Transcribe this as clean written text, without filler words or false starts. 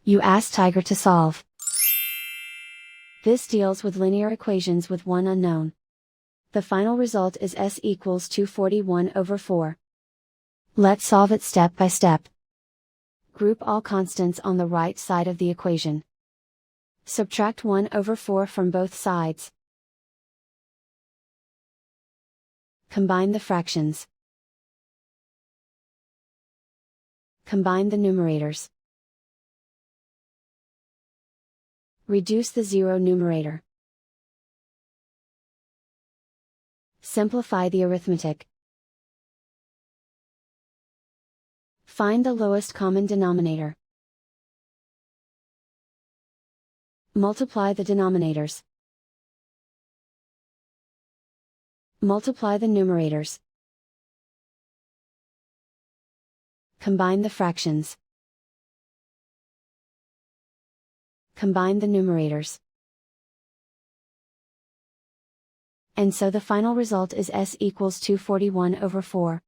You ask Tiger to solve. This deals with linear equations with one unknown. The final result is s equals 241/4. Let's solve it step by step. Group all constants on the right side of the equation. Subtract 1/4 from both sides. Combine the fractions. Combine the numerators. Reduce the zero numerator. Simplify the arithmetic. Find the lowest common denominator. Multiply the denominators. Multiply the numerators. Combine the fractions. Combine the numerators. And so the final result is s equals 241/4.